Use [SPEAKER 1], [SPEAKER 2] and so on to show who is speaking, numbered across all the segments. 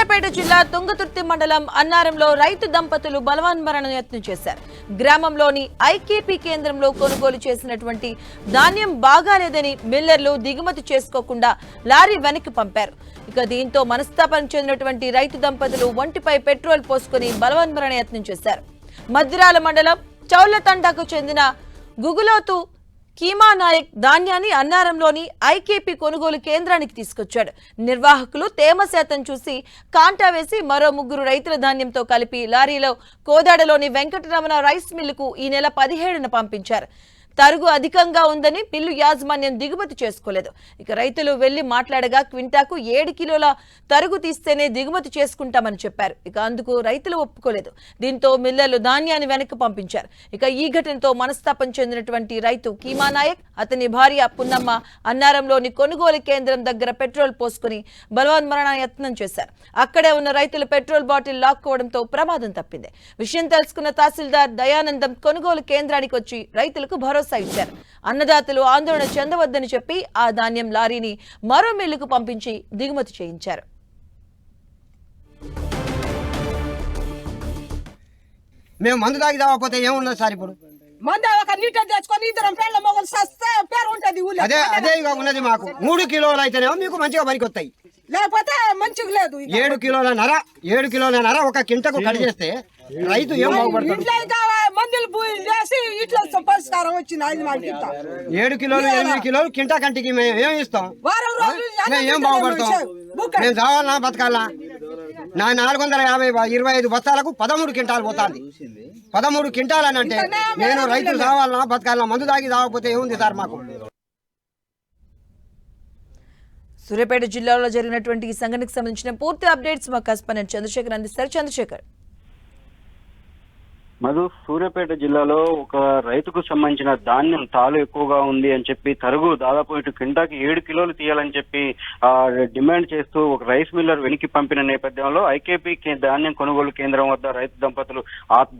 [SPEAKER 1] సూర్యాపేట జిల్లా తుంగతుర్తి మండలం అన్నారంలో రైతు దంపతులు బలవన్మరణ యత్నం చేశారు. గ్రామంలోని ఐకేపీ కేంద్రంలో కొనుగోలు చేసినటువంటి ధాన్యం బాగాలేదని మిల్లర్లు దిగుమతి చేసుకోకుండా లారీ వెనక్కి పంపారు. ఇక దీంతో మనస్తాపం చెందినటువంటి రైతు దంపతులు ఒంటిపై పెట్రోల్ పోసుకుని బలవన్మరణ యత్నం చేశారు. మద్దిరాల మండలం చౌలతండాకు చెందిన గుగులోతు కీమా నాయక్ ధాన్యాన్ని అన్నారంలోని ఐకేపీ కొనుగోలు కేంద్రానికి తీసుకొచ్చాడు. నిర్వాహకులు తేమ శాతం చూసి కాంటా వేసి మరో 3 రైతుల ధాన్యంతో కలిపి లారీలో కోదాడలోని వెంకటరమణ రైస్ మిల్లుకు ఈ నెల 17న పంపించారు. తరుగు అధికంగా ఉందని మిల్లు యాజమాన్యం దిగుమతి చేసుకోలేదు. ఇక రైతులు వెళ్లి మాట్లాడగా క్వింటాకు 7 కిలోల తరుగు తీస్తేనే దిగుమతి చేసుకుంటామని చెప్పారు. ఇక అందుకు రైతులు ఒప్పుకోలేదు. దీంతో మిల్లర్లు ధాన్యాన్ని వెనక్కి పంపించారు. ఇక ఈ ఘటనతో మనస్తాపం చెందినటువంటి రైతు కీమా నాయక్, అతని భార్య పున్నమ్మ అన్నారంలోని కొనుగోలు కేంద్రం దగ్గర పెట్రోల్ పోసుకుని బలవన్మరణ యత్నం చేశారు. అక్కడే ఉన్న రైతులు పెట్రోల్ బాటిల్ లాక్కోవడంతో ప్రమాదం తప్పింది. విషయం తెలుసుకున్న తహసీల్దార్ దయానందం కొనుగోలు కేంద్రానికి వచ్చి రైతులకు భరోసా ఇచ్చారు. అన్నదాతలు ఆందోళన చెందవద్దని చెప్పి ఆ ధాన్యం లారీని మరో మిల్లుకు పంపించి దిగుమతి చేయించారు.
[SPEAKER 2] మేము మందు తాగి తాగకపోతే ఏముండదు సార్. ఇప్పుడు అదే ఇక ఉన్నది మాకు. 3 కిలోలు అయితేనేమో మీకు మంచిగా పనికి వస్తాయి,
[SPEAKER 3] లేకపోతే మంచిగా లేదు.
[SPEAKER 2] 7 కిలోలన్నర ఒక కింటకు కట్ చేస్తే రైతు ఏం బాగుపడతాడు?
[SPEAKER 3] మందులు చేసి ఇట్లా పరిష్కారం వచ్చింది.
[SPEAKER 2] 7 కిలోలు 8 కిలోలు కింటా కంటికి మేము ఏం ఇస్తాం? మేము ఏం బాగుపడతాం? మేము చావాలన్నా బతకాలనా? నా 425 బస్తాలకు 13 క్వింటాలు పోతుంది. 13 క్వింటాలు అని అంటే నేను రైతులు చావాలన్నా బతకాలన్నా? మందు తాగి తాగకపోతే ఏముంది సార్ మాకు?
[SPEAKER 1] సూర్యాపేట జిల్లాలో జరిగినటువంటి ఈ సంఘటనకు సంబంధించిన పూర్తి అప్డేట్స్ మా కరెస్పాండెంట్ చంద్రశేఖర్ అందిస్తారు. చంద్రశేఖర్.
[SPEAKER 4] మధు, సూర్యాపేట జిల్లాలో ఒక రైతుకు సంబంధించిన ధాన్యం తాలు ఎక్కువగా ఉంది అని చెప్పి తరుగు దాదాపు ఇటు క్వింటాకి 7 కిలోలు తీయాలని చెప్పి డిమాండ్ చేస్తూ ఒక రైస్ మిల్లర్ వెనక్కి పంపిన నేపథ్యంలో ఐకేపీ ధాన్యం కొనుగోలు కేంద్రం వద్ద రైతు దంపతులు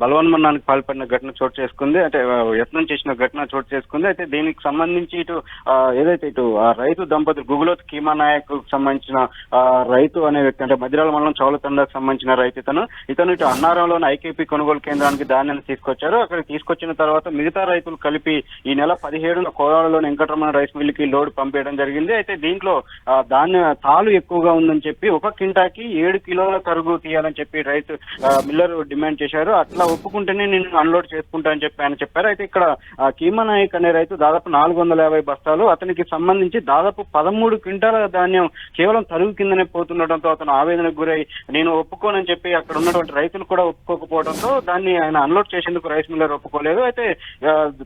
[SPEAKER 4] బలవన్మరణానికి పాల్పడిన ఘటన చోటు చేసుకుంది. అంటే యత్నం చేసిన ఘటన చోటు చేసుకుంది. అయితే దీనికి సంబంధించి ఇటు రైతు దంపతులు గుగులోత్ కీమా నాయక్ సంబంధించిన రైతు అనే వ్యక్తి, అంటే మద్దిరాల మండలం చౌలతండాకు సంబంధించిన రైతు ఇతను ఇటు అన్నారంలోని ఐకేపీ కొనుగోలు కేంద్రానికి ధాన్యాన్ని తీసుకొచ్చారు. అక్కడ తీసుకొచ్చిన తర్వాత మిగతా రైతులు కలిపి ఈ నెల 17న కోదాడలోని వెంకటరమణ రైస్ మిల్లుకి లోడ్ పంపించడం జరిగింది. అయితే దీంట్లో తాలు ఎక్కువగా ఉందని చెప్పి ఒక క్వింటాకి 7 కిలోల తరుగు తీయాలని చెప్పి రైతు మిల్లర్ డిమాండ్ చేశారు. అట్లా ఒప్పుకుంటేనే నేను అన్లోడ్ చేసుకుంటా అని చెప్పి ఆయన చెప్పారు. అయితే ఇక్కడ కీమా నాయక్ అనే రైతు దాదాపు 450 బస్తాలు, అతనికి సంబంధించి దాదాపు 13 క్వింటాల ధాన్యం కేవలం తరుగు కిందనే పోతుండటంతో అతను ఆవేదనకు గురై నేను ఒప్పుకోనని చెప్పి అక్కడ ఉన్నటువంటి రైతులు కూడా ఒప్పుకోకపోవడంతో దాన్ని ఆయన అన్లోడ్ చేసేందుకు రైస్ మిల్లర్ ఒప్పుకోలేదు. అయితే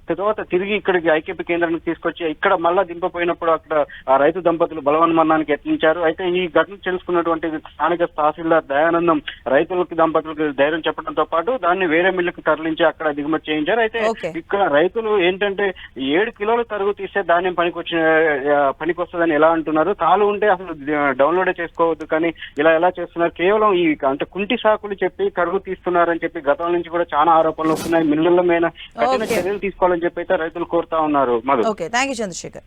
[SPEAKER 4] తర్వాత తిరిగి ఇక్కడికి ఐకేపీ కేంద్రానికి తీసుకొచ్చి ఇక్కడ మళ్ళా దింపపోయినప్పుడు అక్కడ రైతు దంపతులు బలవన్మరణానికి యత్నించారు. అయితే ఈ ఘటన తెలుసుకున్నటువంటి స్థానిక తహసీల్దార్ దయానందం రైతులకి దంపతులకు ధైర్యం చెప్పడంతో పాటు దాన్ని వేరే మిల్లుకు తరలించి అక్కడ దిగుమతి చేయించారు. అయితే ఇక్కడ రైతులు ఏంటంటే 7 కిలోలు తరుగు తీస్తే ధాన్యం పనికి వస్తుందని ఎలా అంటున్నారు? తాలు ఉంటే అసలు డౌన్లోడే చేసుకోవద్దు, కానీ ఇలా ఎలా చేస్తున్నారు? కేవలం ఈ అంటే కుంటి సాకులు చెప్పి తరుగు తీస్తున్నారని చెప్పి గతం నుంచి కూడా చాలా ఆరోపణలు వస్తున్నాయి. మిల్లుల మీద కఠిన చర్యలు తీసుకోవాలని చెప్పి అయితే రైతులు కోరుతా ఉన్నారు.
[SPEAKER 1] Okay, thank you Chandrasekhar.